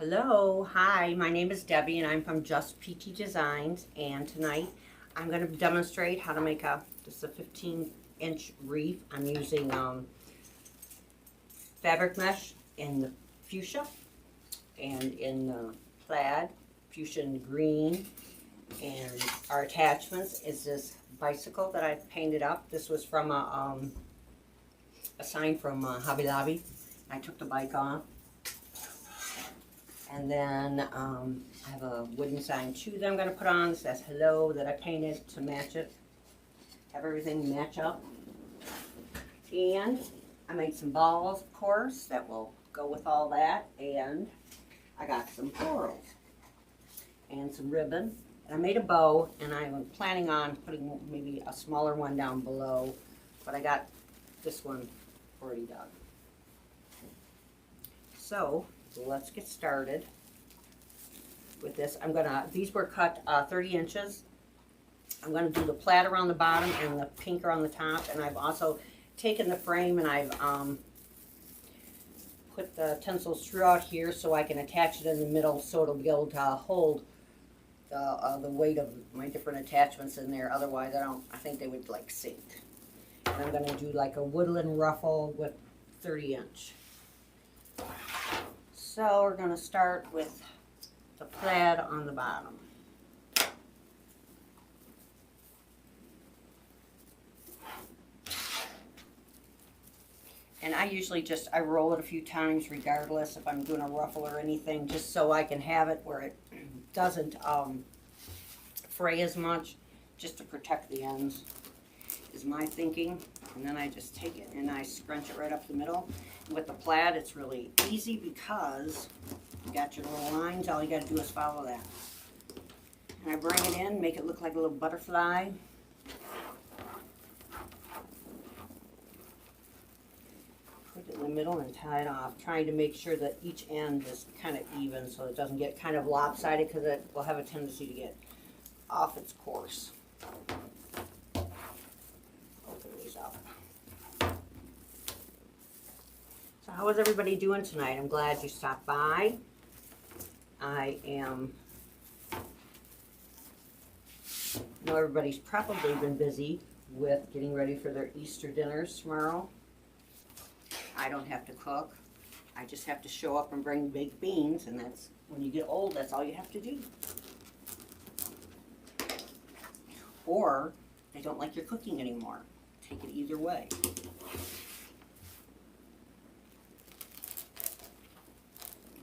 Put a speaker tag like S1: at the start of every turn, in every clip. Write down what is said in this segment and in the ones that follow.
S1: Hello, hi, my name is Debbie and I'm from Just PT Designs, and tonight I'm going to demonstrate how to make just a 15-inch wreath. I'm using fabric mesh in the fuchsia and in the plaid, fuchsia and green, and our attachments is this bicycle that I painted up. This was from a sign from Hobby Lobby. I took the bike off. And then I have a wooden sign too that I'm going to put on. It says hello that I painted to match it. Have everything match up. And I made some balls, of course, that will go with all that. And I got some florals and some ribbon. And I made a bow, and I'm planning on putting maybe a smaller one down below. But I got this one already done. So let's get started with this. These were cut 30 inches. I'm gonna do the plaid around the bottom and the pink around the top, and I've also taken the frame and I've put the tinsels throughout here so I can attach it in the middle so it'll be able to hold the weight of my different attachments in there. Otherwise I think they would like sink. And I'm gonna do like a woodland ruffle with 30-inch. So we're going to start with the plaid on the bottom. And I usually I roll it a few times regardless if I'm doing a ruffle or anything, just so I can have it where it doesn't fray as much, just to protect the ends is my thinking. And then I just take it and I scrunch it right up the middle. With the plaid, it's really easy because you got your little lines. All you got to do is follow that. And I bring it in, make it look like a little butterfly. Put it in the middle and tie it off, trying to make sure that each end is kind of even so it doesn't get kind of lopsided, because it will have a tendency to get off its course. So how is everybody doing tonight? I'm glad you stopped by. I know everybody's probably been busy with getting ready for their Easter dinners tomorrow. I don't have to cook. I just have to show up and bring baked beans, and that's when you get old, that's all you have to do. Or they don't like your cooking anymore. Take it either way.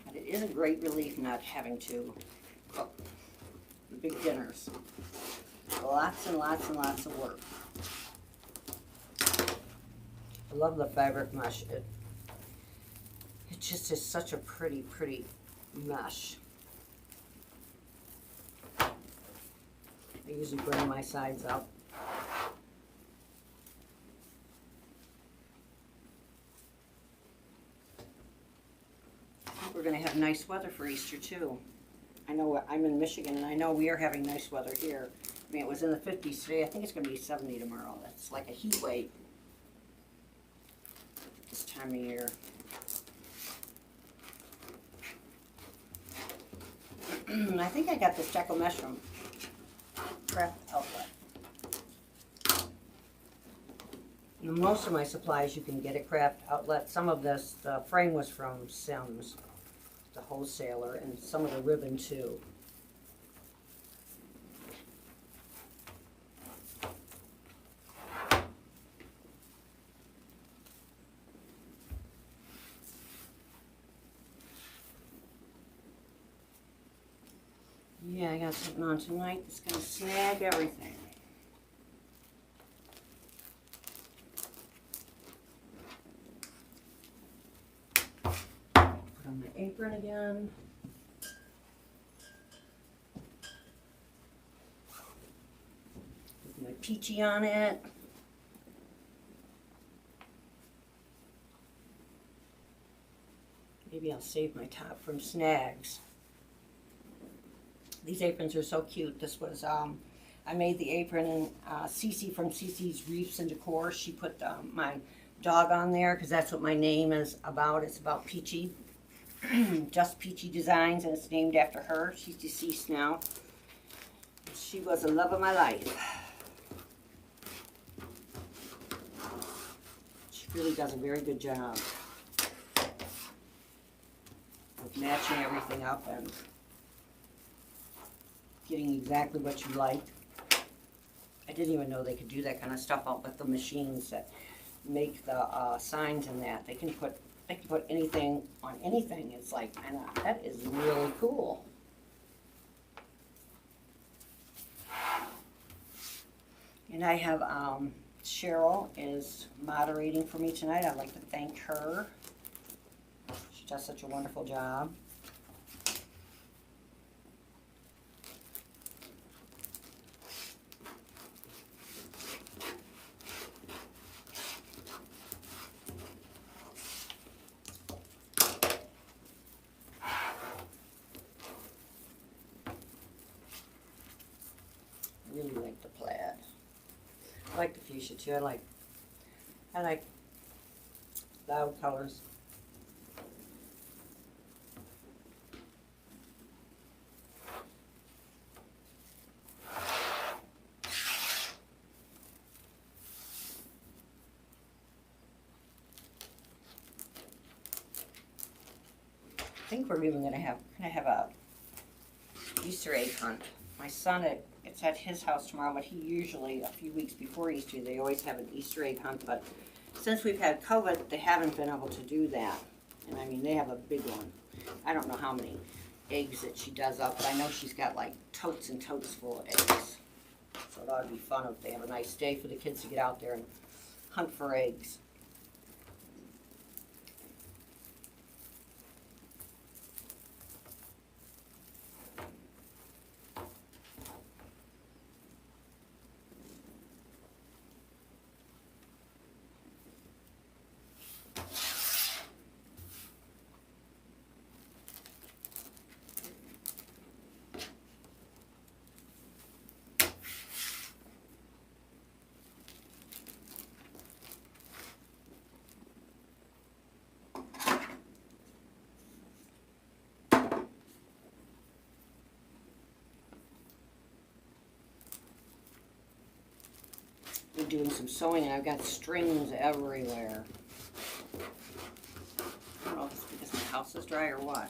S1: But it is a great relief not having to cook the big dinners. Lots and lots and lots of work. I love the fabric mesh. It just is such a pretty, pretty mesh. I usually bring my sides up. We're going to have nice weather for Easter too. I know I'm in Michigan, and I know we are having nice weather here. I mean, it was in the 50s today. I think it's going to be 70 tomorrow. That's like a heat wave this time of year. I think I got this deco mesh from Craft Outlet. Most of my supplies you can get at Craft Outlet. Some of this, the frame was from Sims, the wholesaler, and some of the ribbon too. Yeah, I got something on tonight that's going to snag everything. Put on my apron again. Put my peachy on it. Maybe I'll save my top from snags. These aprons are so cute. This was, I made the apron, and Cece from Cece's Wreaths and Decor, she put my dog on there because that's what my name is about. It's about Peachy. Just Peachy Designs, and it's named after her. She's deceased now. She was the love of my life. She really does a very good job of matching everything up and getting exactly what you like. I didn't even know they could do that kind of stuff out with the machines that make the signs and that. They can put anything on anything. It's like, and that is really cool. And I have Cheryl is moderating for me tonight. I'd like to thank her. She does such a wonderful job. I really like the plaid. I like the fuchsia too. I like loud colors. I think we're even gonna have a Easter egg hunt. My son, it's at his house tomorrow, but he usually, a few weeks before Easter, they always have an Easter egg hunt, but since we've had COVID, they haven't been able to do that. And I mean, they have a big one. I don't know how many eggs that she does up, but I know she's got like totes and totes full of eggs. So that would be fun if they have a nice day for the kids to get out there and hunt for eggs. We're doing some sewing and I've got strings everywhere. I don't know if it's because my house is dry or what.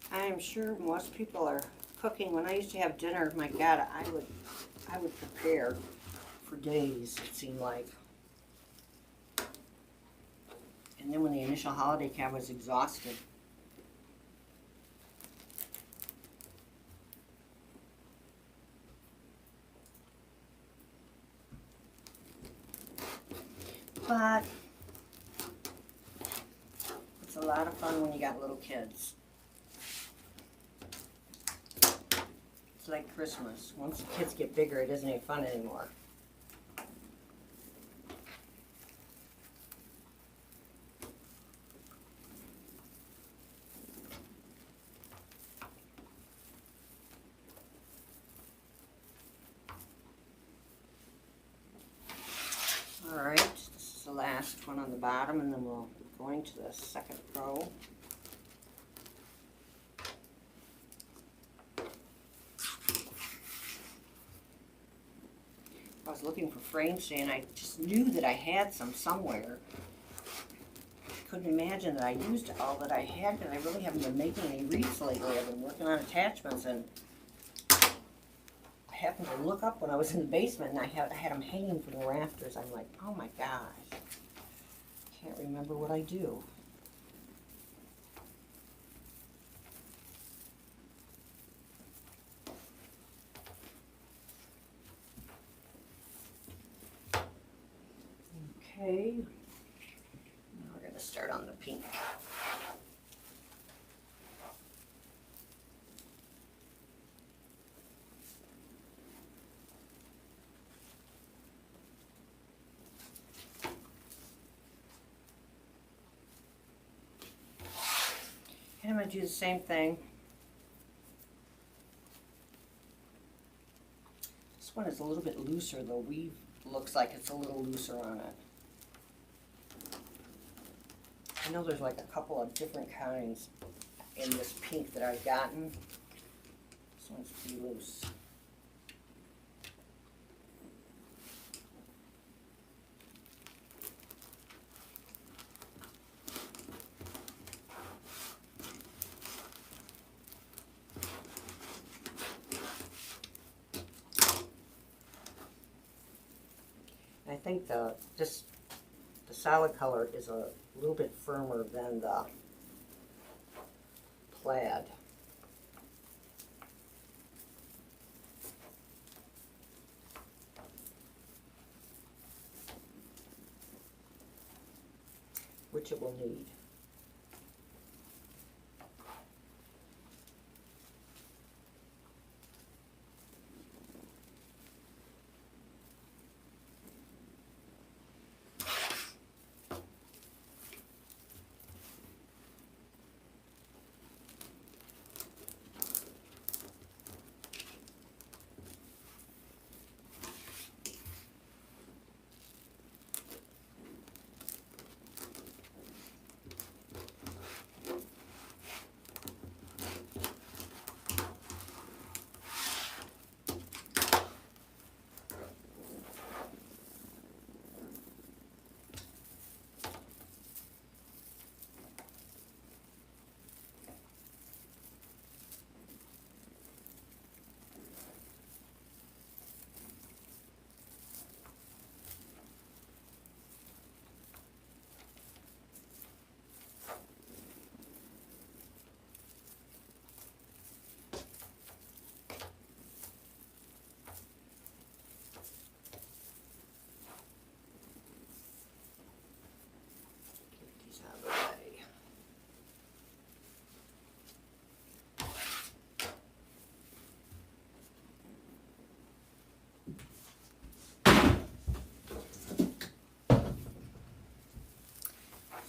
S1: I'm sure most people are cooking. When I used to have dinner, my God, I would prepare for days, it seemed like. And then when the initial holiday came, I was exhausted. But it's a lot of fun when you got little kids. It's like Christmas. Once the kids get bigger, it isn't any fun anymore. All right, this is the last first one on the bottom, and then we'll go into the second row. I was looking for frames today, and I just knew that I had some somewhere. Couldn't imagine that I used all that I had, because I really haven't been making any wreaths lately. I've been working on attachments, and I happened to look up when I was in the basement, and I had them hanging from the rafters. I'm like, oh my gosh, can't remember what I do. Okay, now we're going to start on the pink. And I'm going to do the same thing. This one is a little bit looser. The weave looks like it's a little looser on it. I know there's like a couple of different kinds in this pink that I've gotten. This one's pretty loose. I think the solid color is a little bit firmer than the plaid. Which it will need.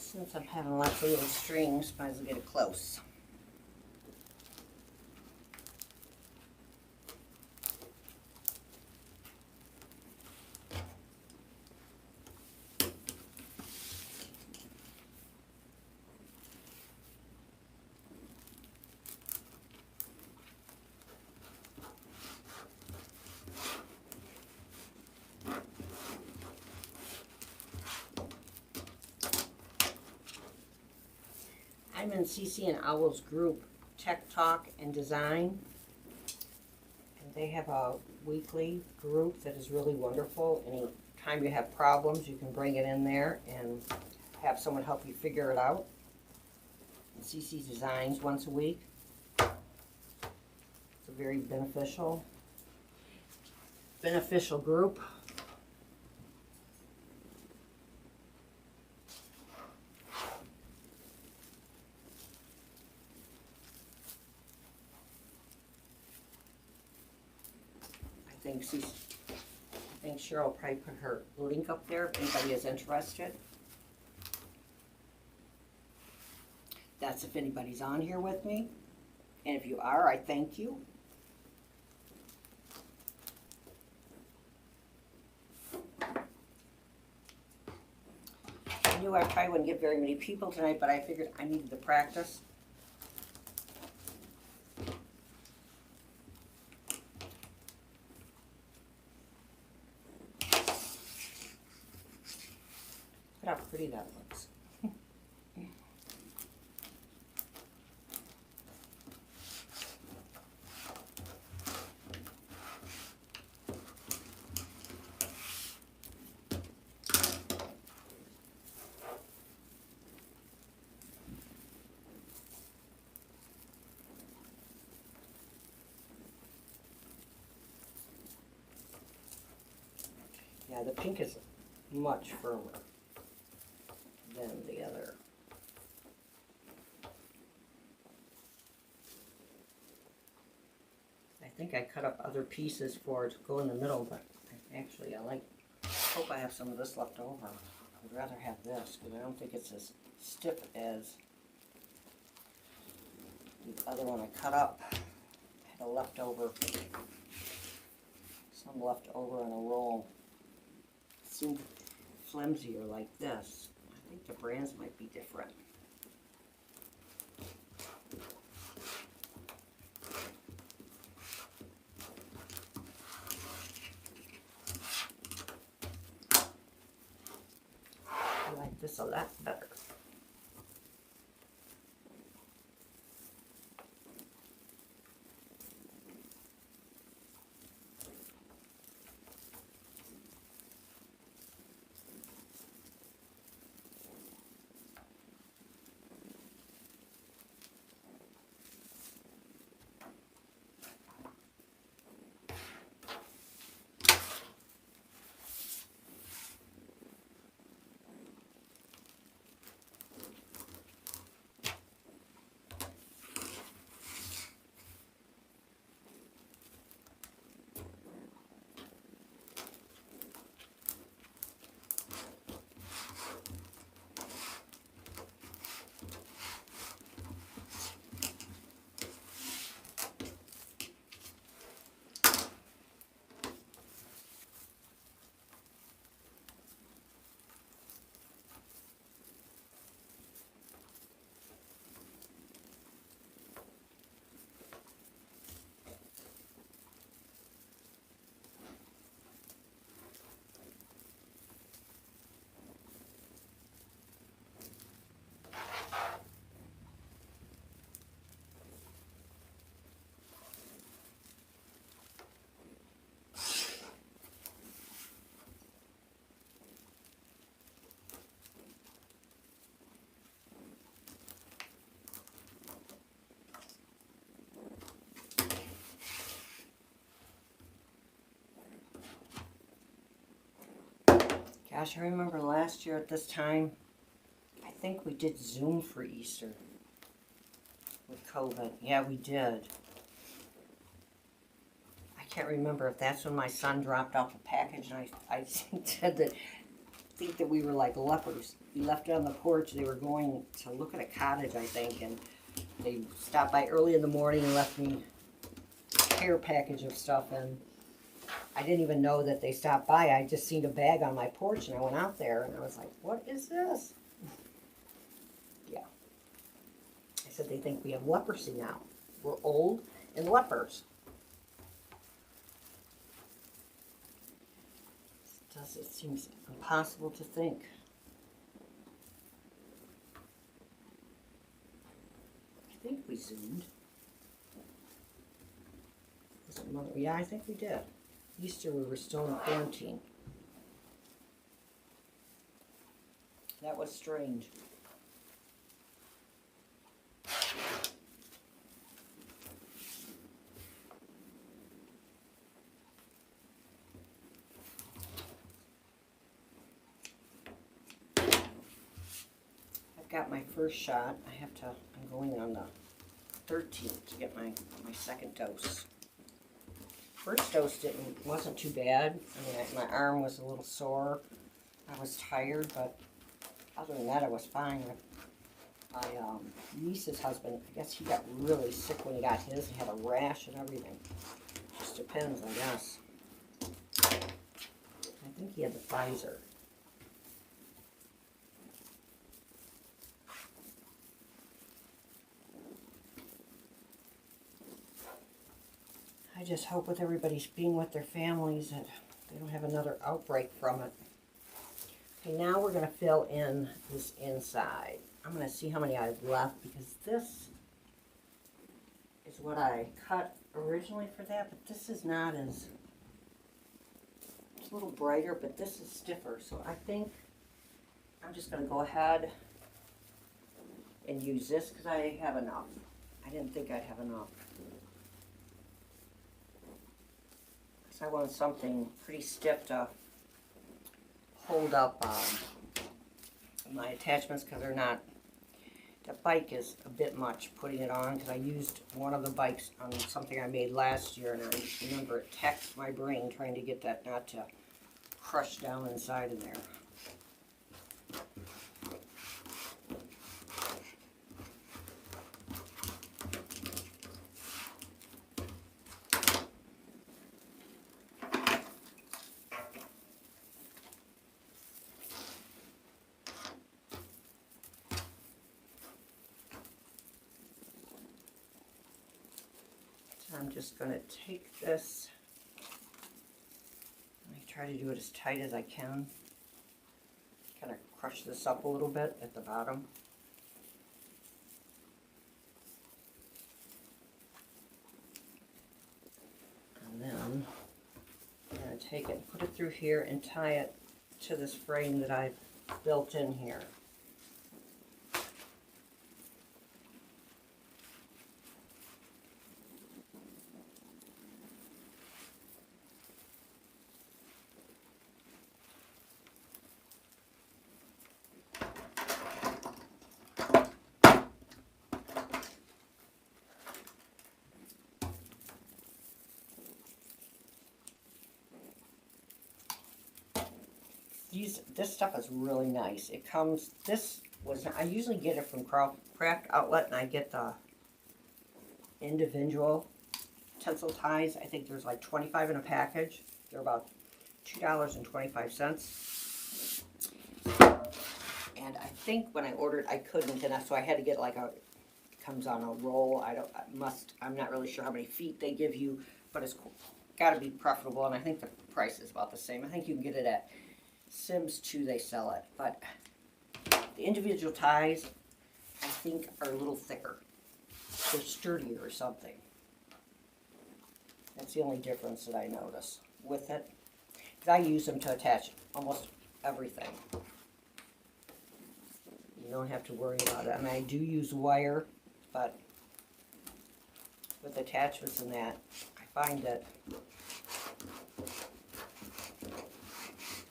S1: Since I'm having lots of little strings, might as well get it close. I'm in CC and Owl's group, Tech Talk and Design. And they have a weekly group that is really wonderful. Anytime you have problems, you can bring it in there and have someone help you figure it out. And CC Designs once a week. It's a very beneficial group. I think Cheryl will probably put her link up there if anybody is interested. That's if anybody's on here with me. And if you are, I thank you. knew I probably wouldn't get very many people tonight, but I figured I needed to practice. Look how pretty that looks. Yeah, the pink is much firmer than the other. I think I cut up other pieces for it to go in the middle, but actually I hope I have some of this left over. I would rather have this because I don't think it's as stiff as the other one I cut up. I had a leftover, some left over in a roll. It seemed flimsier like this. I think the brands might be different. I like this a lot better. Gosh, I remember last year at this time, I think we did Zoom for Easter with COVID. Yeah, we did. I can't remember if that's when my son dropped off a package, and I said that, think that we were like lepers. We left it on the porch. They were going to look at a cottage, I think, and they stopped by early in the morning and left me a care package of stuff, and I didn't even know that they stopped by. I just seen a bag on my porch, and I went out there, and I was like, what is this? Yeah. I said, they think we have leprosy now. We're old and lepers. It seems impossible to think. I think we Zoomed. Was it Mother? Yeah, I think we did. Easter, we were still in quarantine. That was strange. I've got my first shot. I'm going on the 13th to get my second dose. First dose wasn't too bad. I mean, my arm was a little sore. I was tired, but other than that, I was fine. My niece's husband, I guess he got really sick when he got his. He had a rash and everything. Just depends, I guess. I think he had the Pfizer. I just hope with everybody being with their families that they don't have another outbreak from it. Okay, now we're going to fill in this inside. I'm going to see how many I've left because this is what I cut originally for that, but this is not as, it's a little brighter, but this is stiffer. So I think I'm just going to go ahead and use this because I have enough. I didn't think I'd have enough. So I want something pretty stiff to hold up my attachments because they're not, the bike is a bit much putting it on because I used one of the bikes on something I made last year, and I remember it taxed my brain trying to get that not to crush down inside in there. I'm just going to take this, I try to do it as tight as I can, kind of crush this up a little bit at the bottom. And then I'm going to take it and put it through here and tie it to this frame that I've built in here. This stuff is really nice. It comes, I usually get it from Craft Outlet, and I get the individual tinsel ties. I think there's like 25 in a package. They're about $2.25. And I think when I ordered, I couldn't, and so I had to get like it comes on a roll. I'm not really sure how many feet they give you, but it's got to be preferable, and I think the price is about the same. I think you can get it at Sims 2, they sell it, but the individual ties, I think, are a little thicker. They're sturdier or something. That's the only difference that I notice with it. Because I use them to attach almost everything. You don't have to worry about it. I mean, I do use wire, but with attachments and that, I find that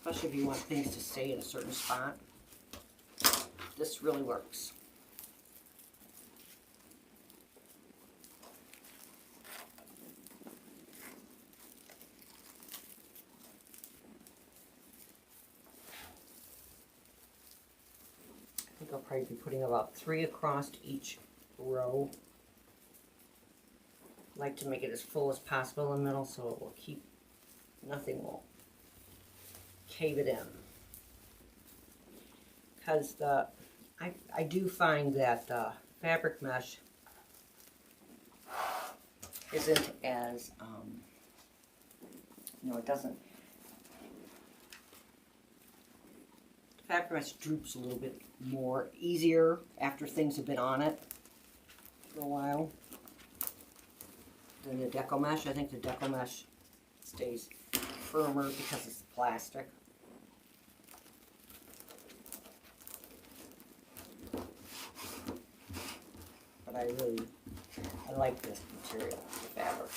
S1: especially if you want things to stay in a certain spot, this really works. I think I'll probably be putting about 3 across each row. I like to make it as full as possible in the middle so it will keep, nothing will cave it in, because I do find that the fabric mesh isn't as it doesn't, the fabric mesh droops a little bit more easier after things have been on it for a while than the deco mesh. I think the deco mesh stays firmer because it's plastic. But I like this material, the fabric.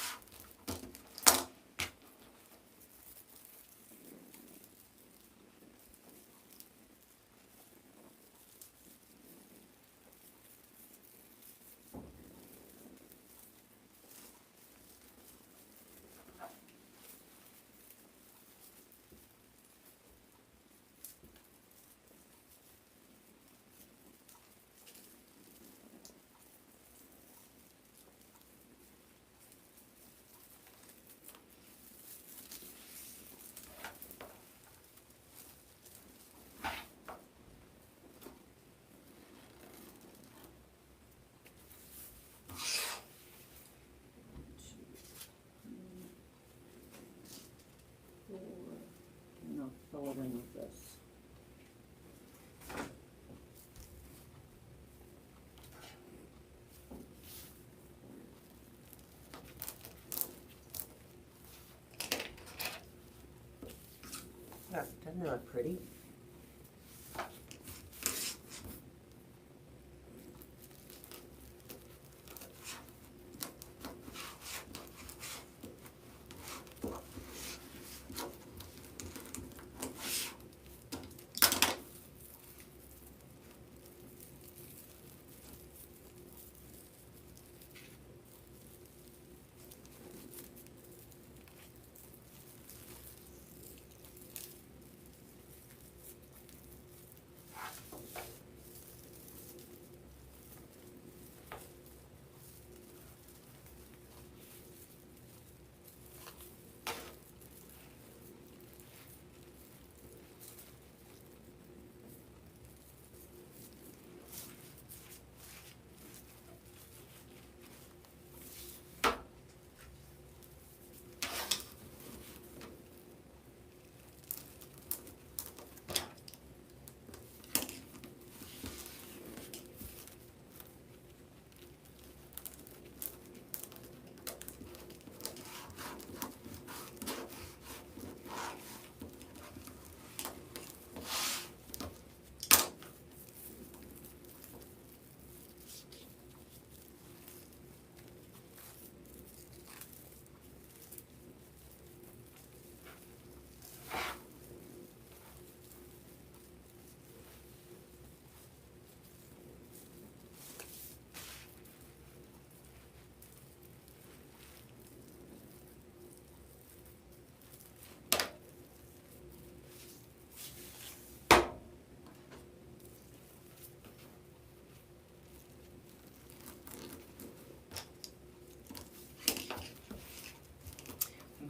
S1: Doesn't it look pretty?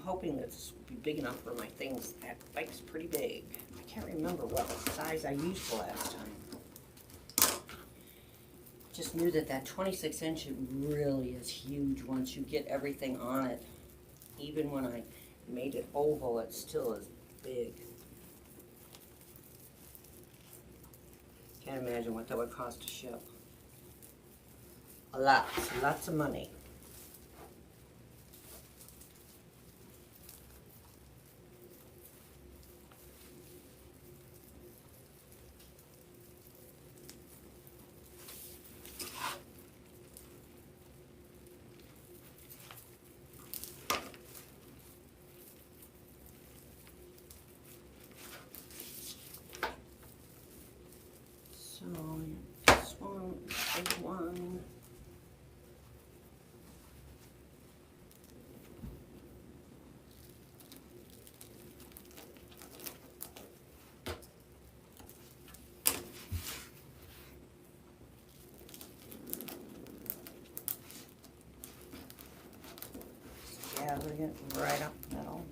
S1: Hoping that this will be big enough for my things. That bike's pretty big. I can't remember what size I used the last time. Just knew that that 26 inch it really is huge once you get everything on it. Even when I made it oval, it still is big. Can't imagine what that would cost to ship. Lots of money. So this one, big one. Gather it right up the middle.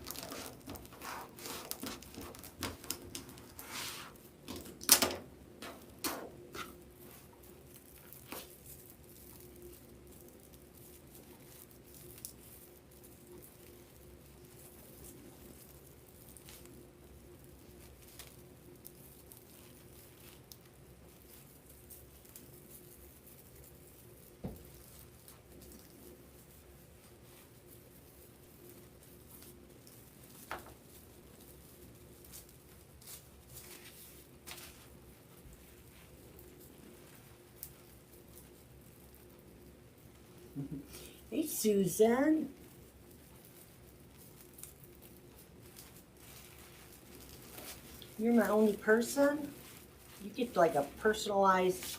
S1: Hey, Susan. You're my only person? You get like a personalized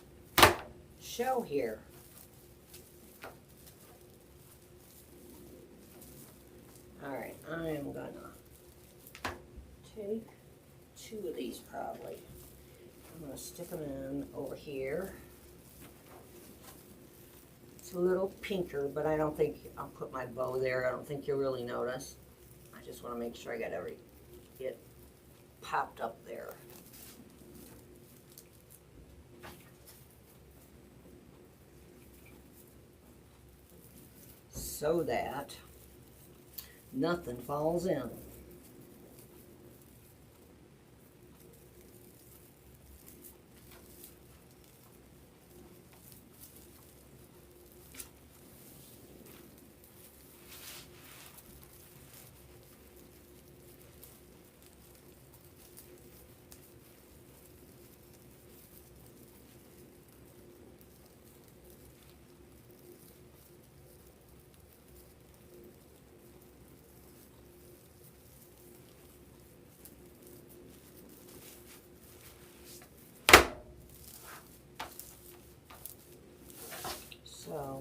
S1: show here. Alright, I am gonna take 2 of these probably. I'm gonna stick them in over here. It's a little pinker, but I don't think I'll put my bow there. I don't think you'll really notice. I just want to make sure I got it popped up there. So that nothing falls in.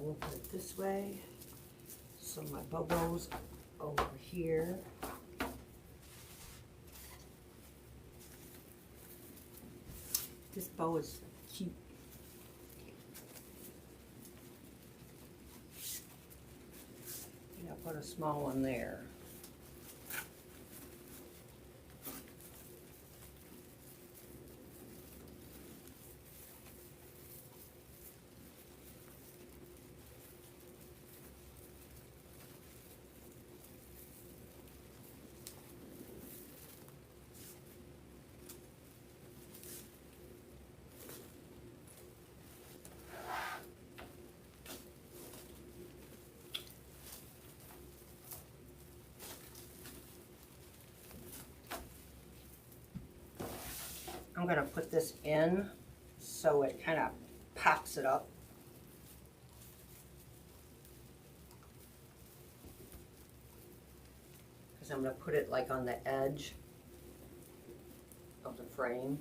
S1: we'll put it this way. So my bow goes over here. This bow is cute. Yeah, put a small one there. I'm going to put this in so it kind of pops it up. Because I'm going to put it like on the edge of the frame.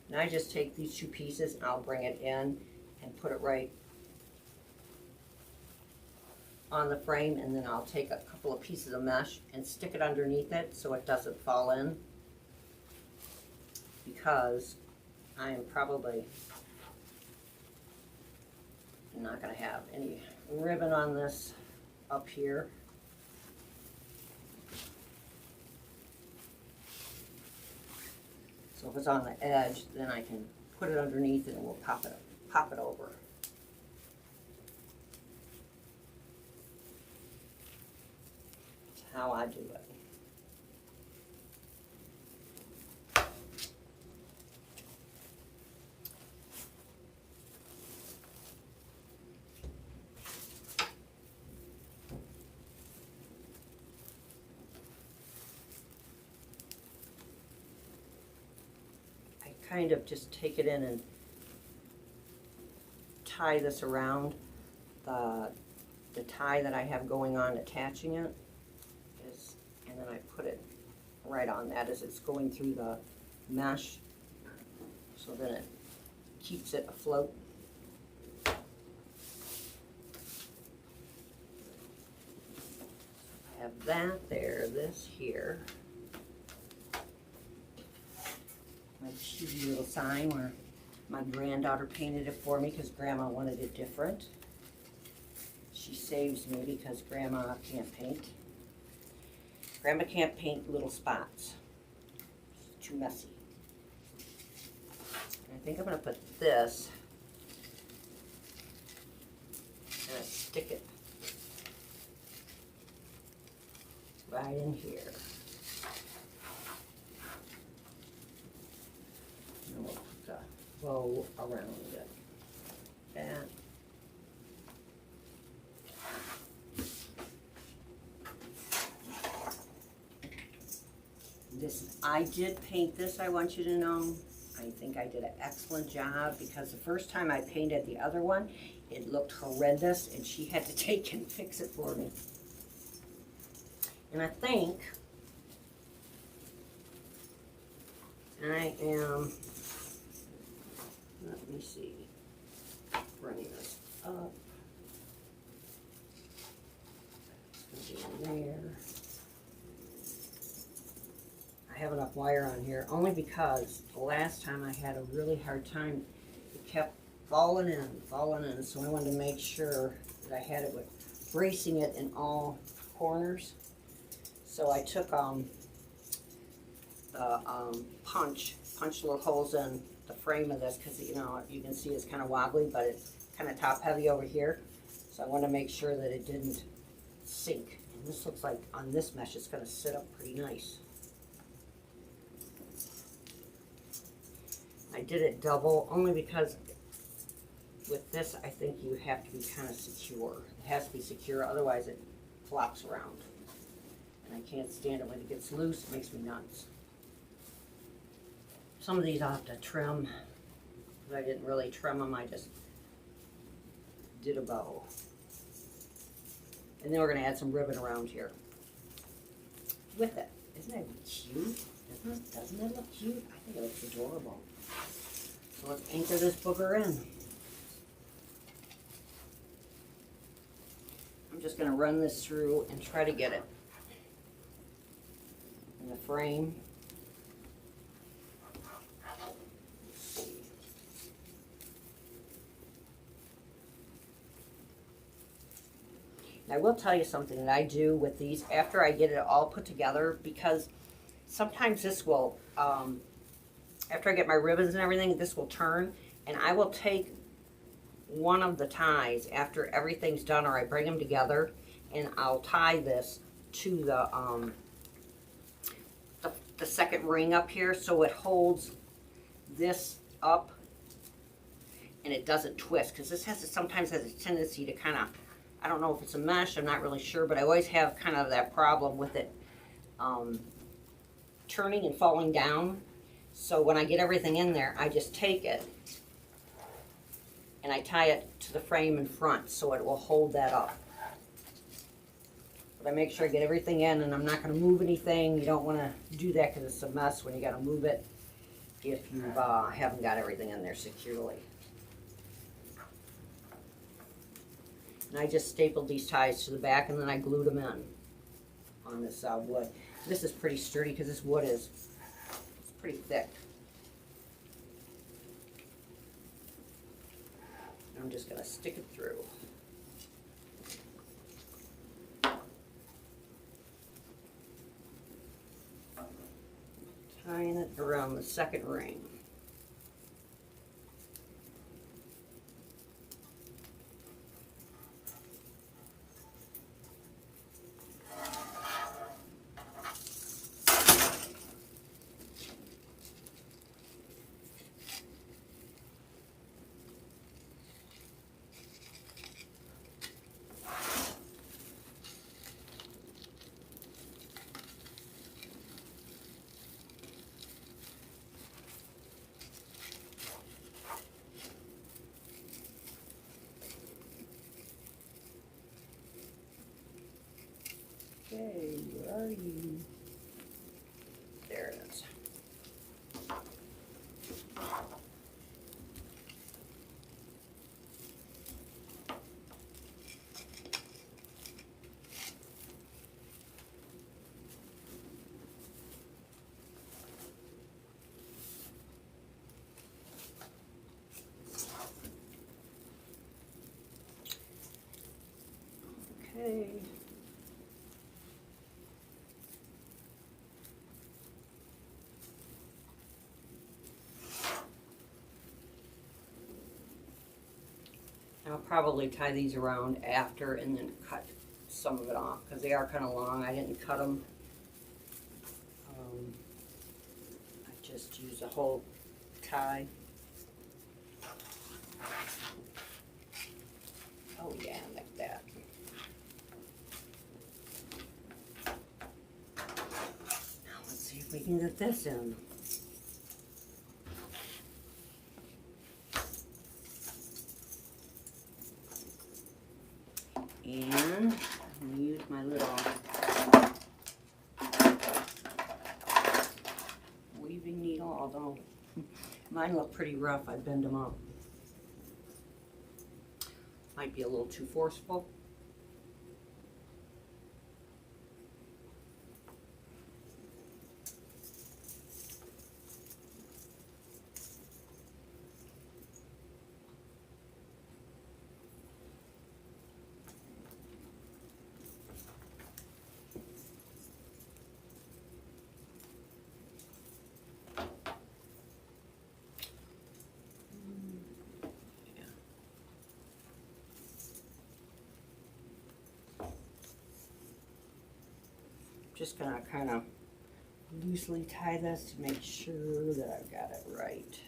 S1: And I just take these two pieces and I'll bring it in and put it right on the frame, and then I'll take a couple of pieces of mesh and stick it underneath it so it doesn't fall in, because I am probably not going to have any ribbon on this up here. So if it's on the edge, then I can put it underneath and we'll pop it over. How I do it. I kind of just take it in and tie this around the tie that I have going on, attaching it. And then I put it right on that as it's going through the mesh, so then it keeps it afloat. I have that there, this here. My cheesy little sign where my granddaughter painted it for me because Grandma wanted it different. She saves me because Grandma can't paint. Grandma can't paint little spots. It's too messy. And I think I'm going to put this and stick it right in here. And we'll put the bow around it. That. I did paint this, I want you to know. I think I did an excellent job because the first time I painted the other one, it looked horrendous and she had to take and fix it for me. And I think I am, let me see, bring this up. It's going to be in there. I have enough wire on here only because the last time I had a really hard time. It kept falling in, so I wanted to make sure that I had it with bracing it in all corners. So I took punched little holes in the frame of this because, you know, you can see it's kind of wobbly, but it's kind of top heavy over here. So I want to make sure that it didn't sink. And this looks like on this mesh it's going to sit up pretty nice. I did it double only because with this I think you have to be kind of secure. It has to be secure, otherwise it flops around. And I can't stand it when it gets loose, it makes me nuts. Some of these I'll have to trim, but I didn't really trim them, I just did a bow. And then we're going to add some ribbon around here with it. Isn't it cute? Doesn't it look cute? I think it looks adorable. So let's anchor this booger in. I'm just going to run this through and try to get it in the frame. I will tell you something that I do with these after I get it all put together, because sometimes this will, after I get my ribbons and everything, this will turn, and I will take one of the ties after everything's done, or I bring them together, and I'll tie this to the second ring up here, so it holds this up and it doesn't twist, because this sometimes has a tendency to kind of, I don't know if it's a mesh, I'm not really sure, but I always have kind of that problem with it turning and falling down. So when I get everything in there, I just take it and I tie it to the frame in front so it will hold that up. But I make sure I get everything in, and I'm not going to move anything. You don't want to do that because it's a mess when you got to move it if you haven't got everything in there securely. And I just stapled these ties to the back, and then I glued them in on this wood. This is pretty sturdy because this wood is pretty thick. I'm just going to stick it through. Tying it around the second ring. Okay, where are you? There it is. Okay. I'll probably tie these around after and then cut some of it off because they are kind of long. I didn't cut them. I just used a whole tie. Oh yeah, like that. Now let's see if we can get this in. And I'm going to use my little weaving needle, although mine look pretty rough. I bend them up. Might be a little too forceful. Just gonna kind of loosely tie this to make sure that I've got it right.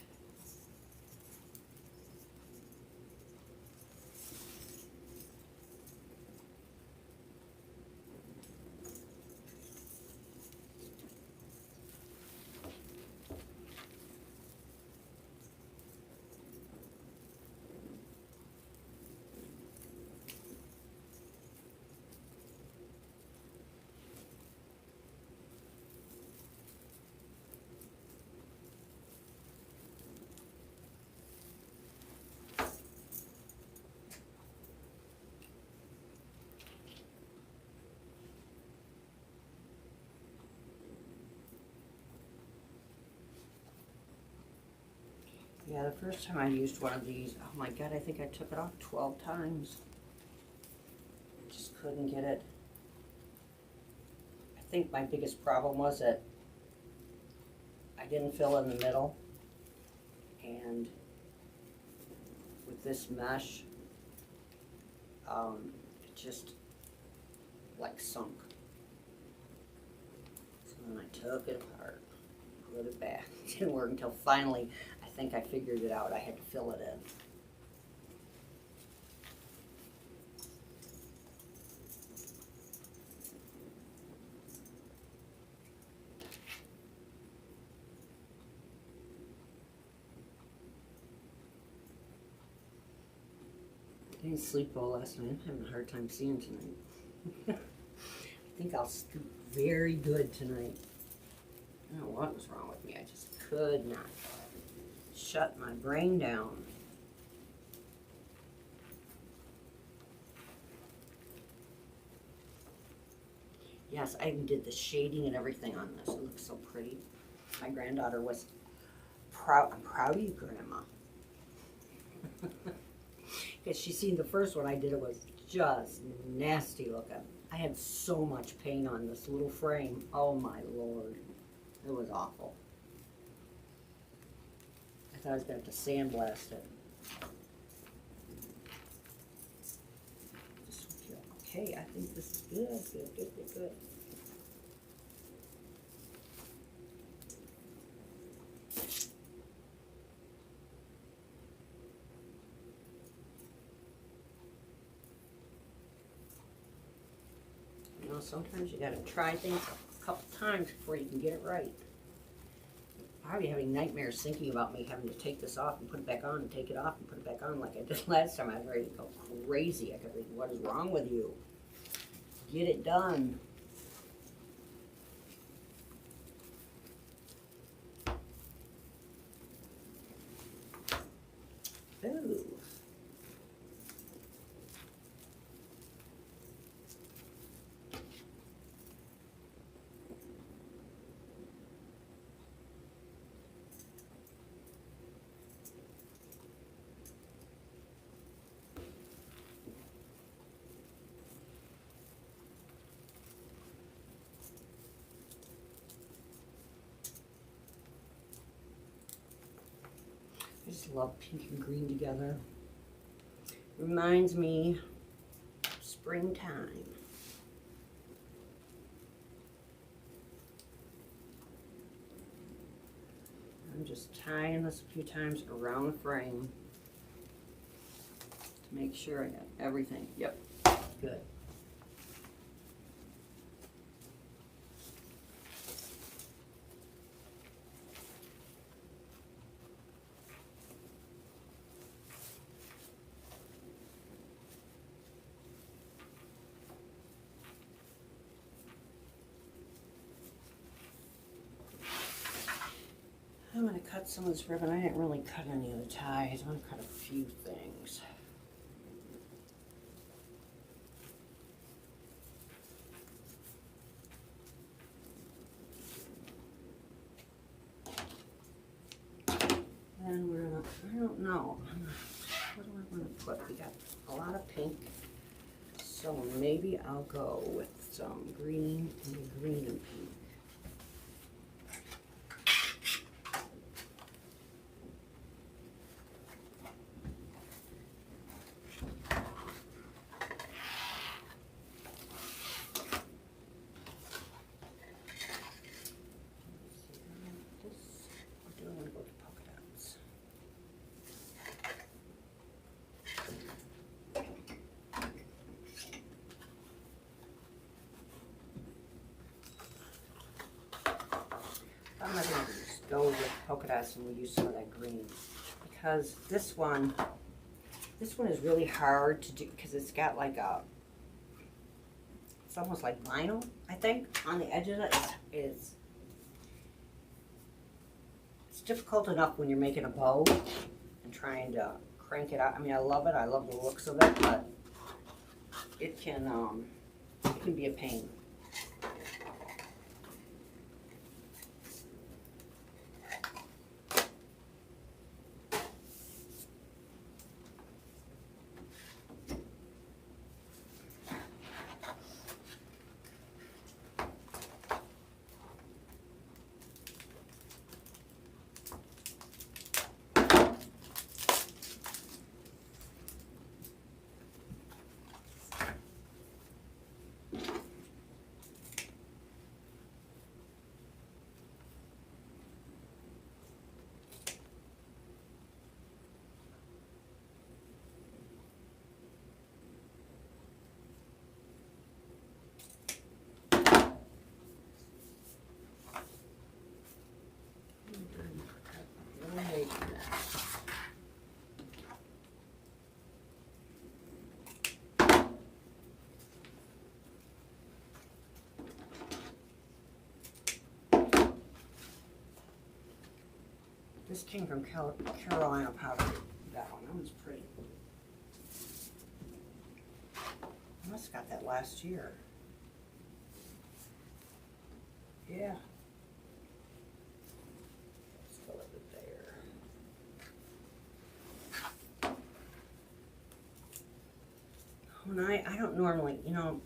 S1: Yeah, the first time I used one of these, oh my God, I think I took it off 12 times. Just couldn't get it. I think my biggest problem was that I didn't fill in the middle, and with this mesh, it just like sunk. So then I took it apart, put it back. It didn't work until finally I think I figured it out. I had to fill it in. I didn't sleep well last night. I'm having a hard time seeing tonight. I think I'll sleep very good tonight. I don't know what was wrong with me. I just could not shut my brain down. Yes, I even did the shading and everything on this. It looks so pretty. My granddaughter was proud. I'm proud of you, Grandma. Because she seen the first one I did, it was just nasty looking. I had so much paint on this little frame. Oh my Lord. It was awful. I thought I was going to have to sandblast it. This one feel okay. I think this is good. Good, good, good, good. You know, sometimes you gotta try things a couple times before you can get it right. I'll be having nightmares thinking about me having to take this off and put it back on and take it off and put it back on like I did last time. I was ready to go crazy. I kept thinking, what is wrong with you? Get it done. Ooh. I just love pink and green together. Reminds me of springtime. I'm just tying this a few times around the frame to make sure I got everything. Yep, good. I'm going to cut some of this ribbon. I didn't really cut any of the ties. I'm going to cut a few things. And we're going to, I don't know. What do I want to put? We got a lot of pink. So maybe I'll go with some green and green and pink. I'm going to just go with polka dots and we'll use some of that green, because this one is really hard to do because it's got like a, it's almost like vinyl, I think, on the edges of it. It's difficult enough when you're making a bow and trying to crank it out. I mean, I love it. I love the looks of it, but it can be a pain. taking that. This came from Carolina Powder. That one, that one's pretty. I must have got that last year. Yeah. Let's fill it with there. When I don't normally, you know,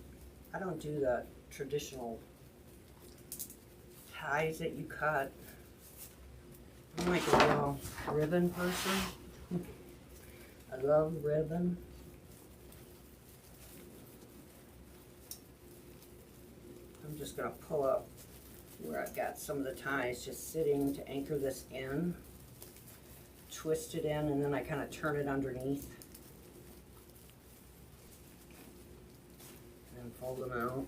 S1: I don't do the traditional ties that you cut. I'm like a little ribbon person. I love ribbon. I'm just going to pull up where I've got some of the ties just sitting to anchor this in. Twist it in, and then I kind of turn it underneath. And then fold them out.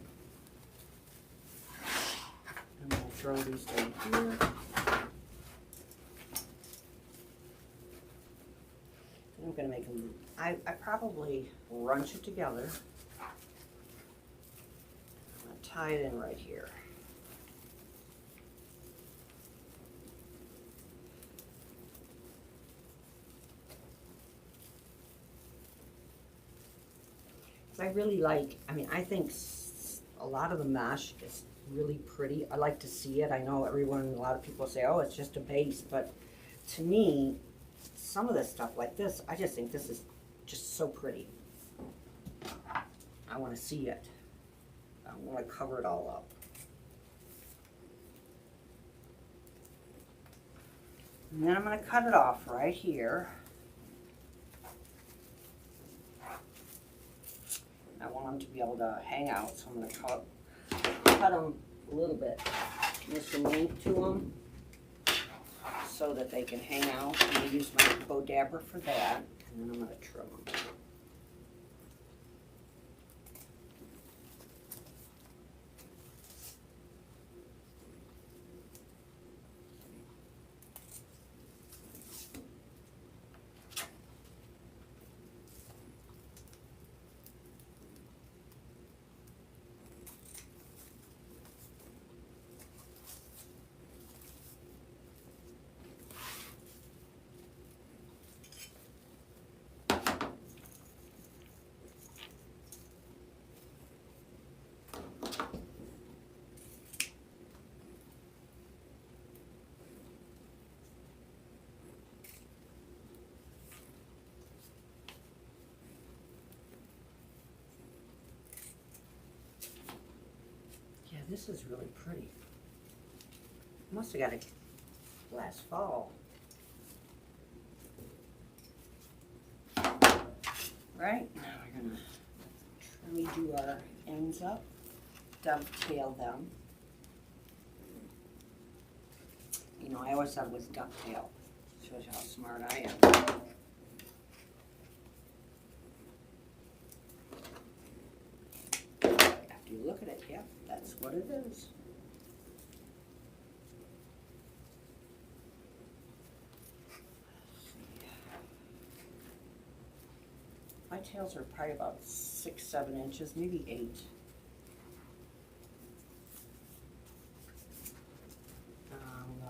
S1: And we'll throw these down here. I'm going to make them, I probably runch it together. I'm going to tie it in right here. I really like, I mean, I think a lot of the mesh is really pretty. I like to see it. I know a lot of people say, oh, it's just a base, but to me, some of this stuff like this, I just think this is just so pretty. I want to see it. I want to cover it all up. And then I'm going to cut it off right here. I want them to be able to hang out, so I'm going to cut them a little bit with some length to them so that they can hang out. I'm going to use my bow dabber for that, and then I'm going to trim them. This is really pretty. Must have got it last fall. Right, now we're gonna redo our ends up, dovetail them. You know, I always thought it was ducktail. Shows you how smart I am. After you look at it, yep, that's what it is. My tails are probably about 6-7 inches, maybe 8.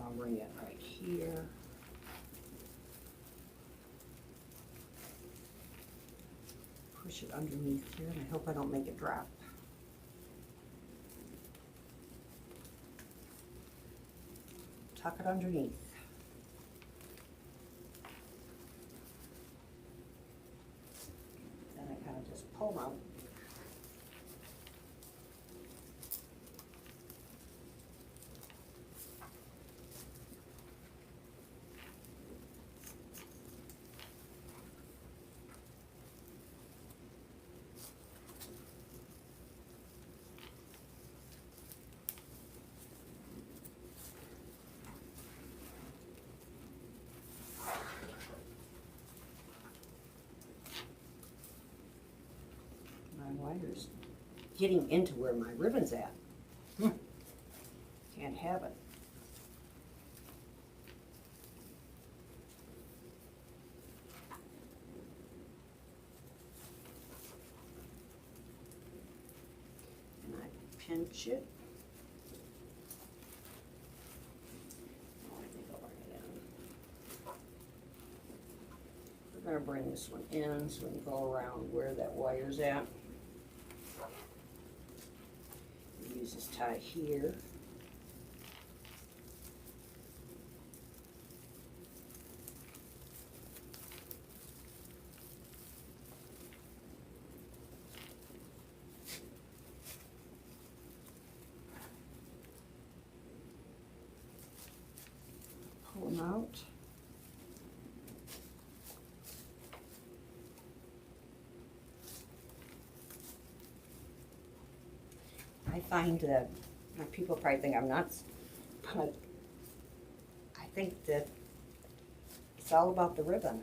S1: I'll bring it right here. Push it underneath here, and I hope I don't make it drop. Tuck it underneath. Then I kind of just pull them out. Wires getting into where my ribbon's at. Can't have it. pinch it. We're going to bring this one in so we can go around where that wire's at. Use this tie here. Pull them out. I find that people probably think I'm nuts, but I think that it's all about the ribbon.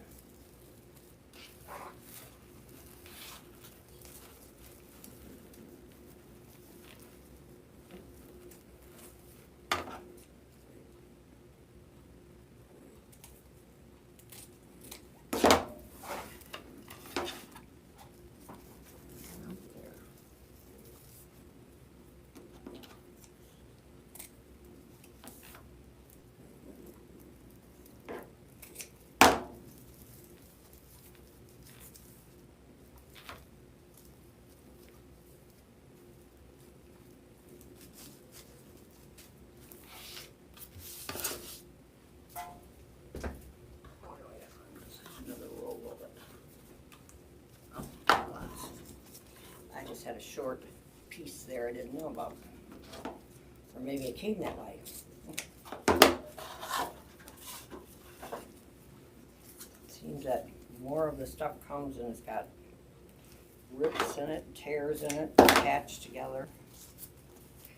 S1: Had a short piece there I didn't know about, or maybe it came that way. Seems that more of the stuff comes and it's got rips in it, tears in it, attached together.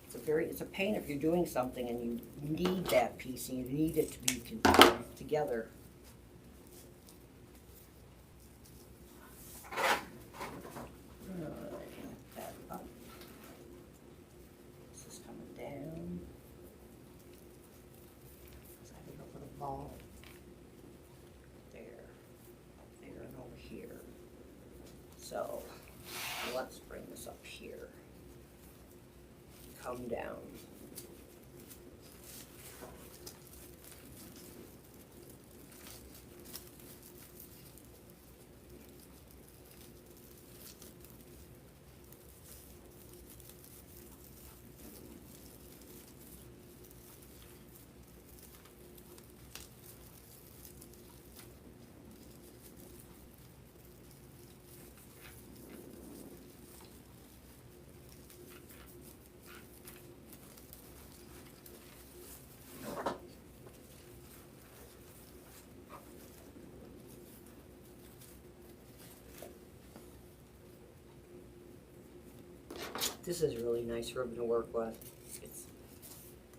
S1: It's a pain if you're doing something and you need that piece and you need it to be together. There and over here. So let's bring this up here. Come down. This is really nice ribbon to work with.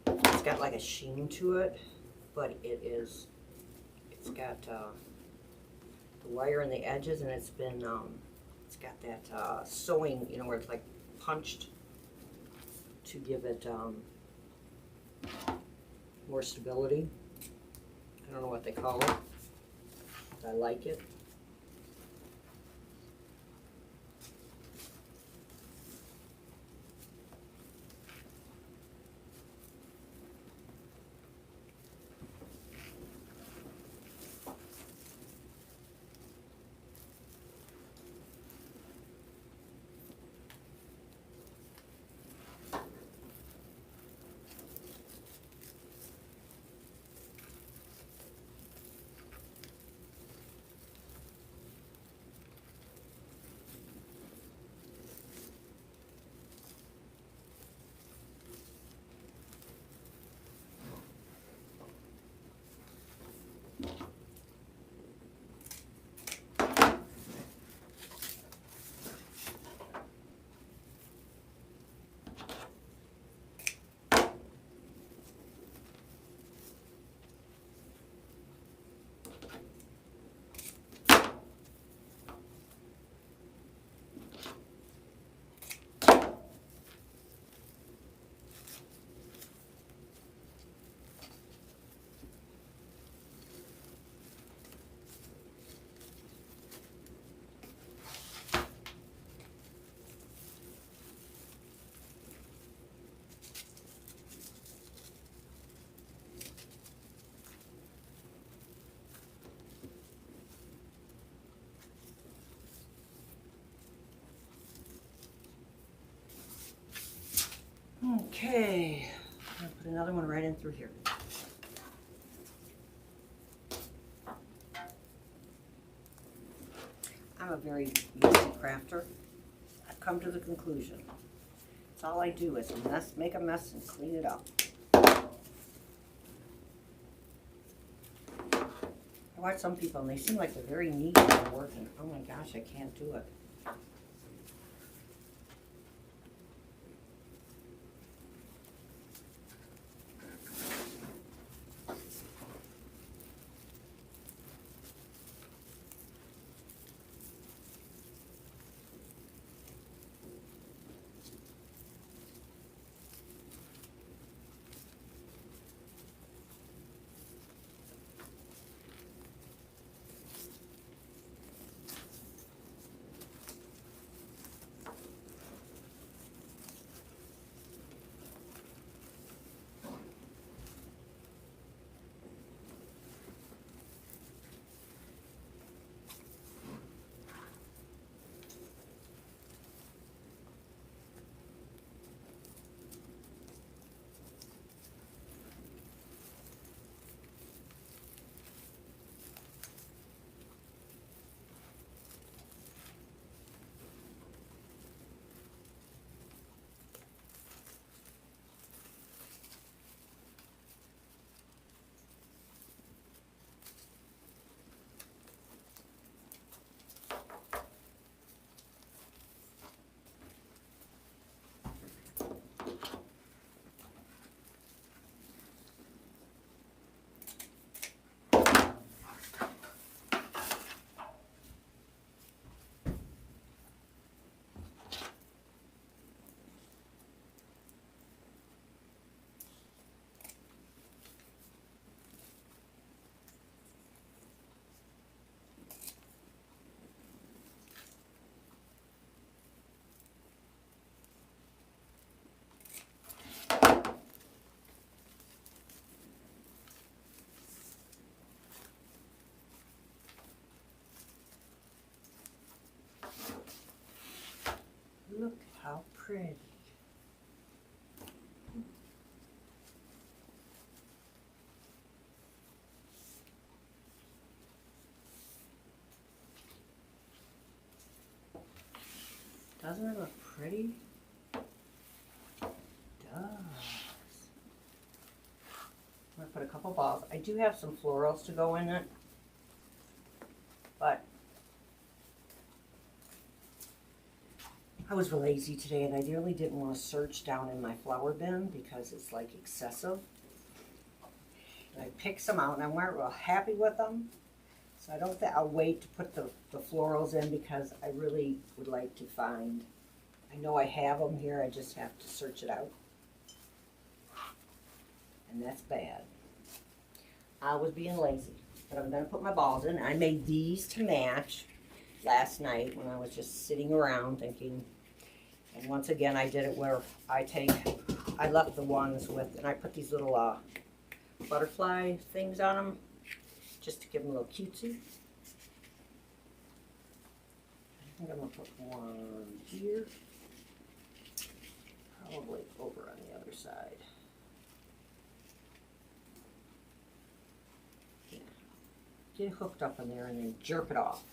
S1: It's got like a sheen to it, but it's got the wire in the edges, and it's got that sewing, you know, where it's like punched to give it more stability. I don't know what they call it, but I like it. Okay, I'm gonna put another one right in through here. I'm a very messy crafter. I've come to the conclusion. That's all I do is make a mess and clean it up. I watch some people and they seem like they're very neat when they're working. Oh my gosh, I can't do it. Look how pretty. Doesn't it look pretty? It does. I'm going to put a couple balls. I do have some florals to go in it, but I was lazy today and I really didn't want to search down in my flower bin because it's like excessive. And I picked some out and I weren't real happy with them. So I don't think I'll wait to put the florals in because I really would like to find, I know I have them here, I just have to search it out. And that's bad. I was being lazy, but I'm going to put my balls in. I made these to match last night when I was just sitting around thinking. And once again, I did it where I left the ones with, and I put these little butterfly things on them just to give them a little cutesy. I think I'm going to put one here, probably over on the other side. Yeah. Get it hooked up in there and then jerk it off.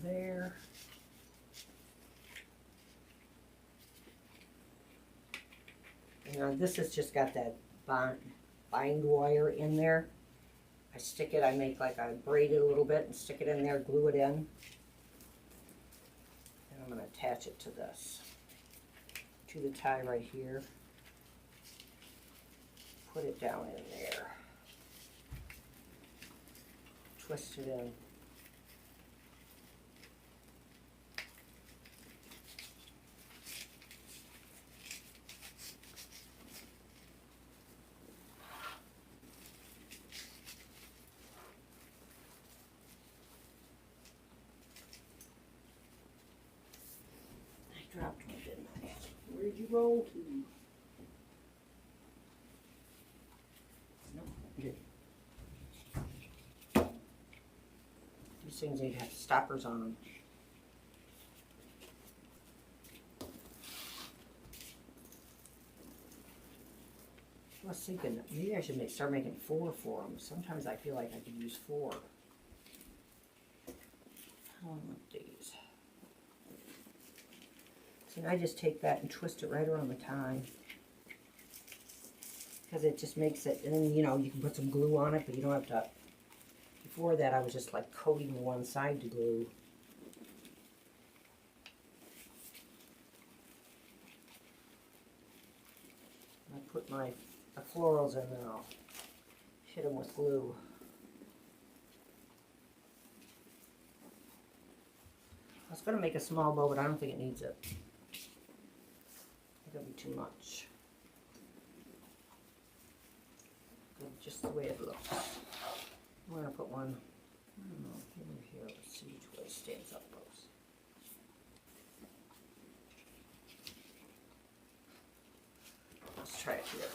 S1: There. And this has just got that bind wire in there. I stick it, I braid it a little bit and stick it in there, glue it in. And I'm going to attach it to this, to the tie right here. Put it down in there. Twist it in. Dropped one, didn't I? Where'd you roll to? Nope, you didn't. things they'd have stoppers on them. I was thinking that maybe I should start making 4 for them. Sometimes I feel like I could use 4. How long are these? See, I just take that and twist it right around the tie. Because it just makes it, and then, you know, you can put some glue on it, but you don't have to. Before that, I was just like coating the one side to glue. I put the florals in there, I'll hit them with glue. I was going to make a small bow, but I don't think it needs it. I think it'll be too much. Good, just the way it looks. I'm going to put one, I don't know, over here. Let's see which way it stands up close. Let's try it here.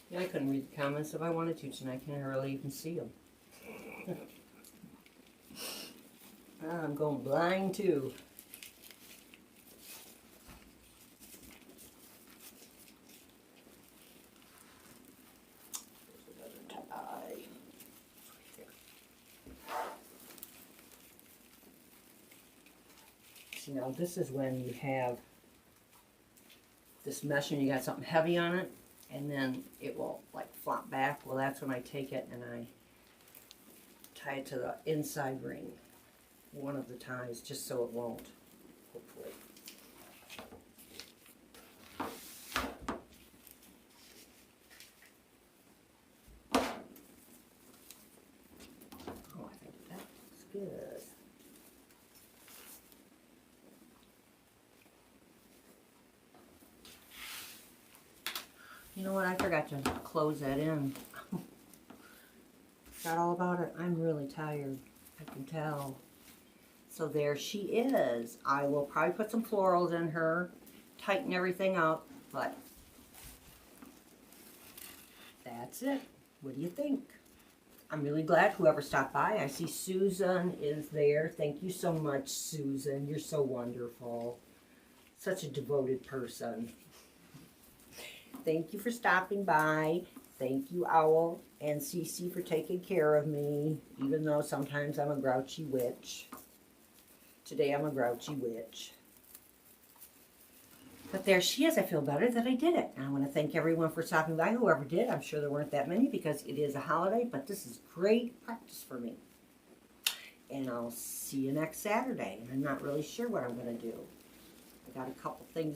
S1: Yeah, I couldn't read the comments if I wanted to tonight. I can't really even see them. I'm going blind too. There's another tie. Right there. See, now this is when you have this mesh and you got something heavy on it, and then it will like flop back. Well, that's when I take it and I tie it to the inside ring, one of the ties, just so it won't, hopefully. Oh, I think that looks good. You know what, I forgot to close that in. Forgot all about it. I'm really tired, I can tell. So there she is. I will probably put some florals in her, tighten everything up, but that's it. What do you think? I'm really glad whoever stopped by. I see Susan is there. Thank you so much, Susan. You're so wonderful. Such a devoted person. Thank you for stopping by. Thank you, Owl and Cece, for taking care of me, even though sometimes I'm a grouchy witch. Today I'm a grouchy witch. But there she is. I feel better that I did it. And I want to thank everyone for stopping by, whoever did. I'm sure there weren't that many because it is a holiday, but this is great practice for me. And I'll see you next Saturday. And I'm not really sure what I'm going to do. I got a couple things going.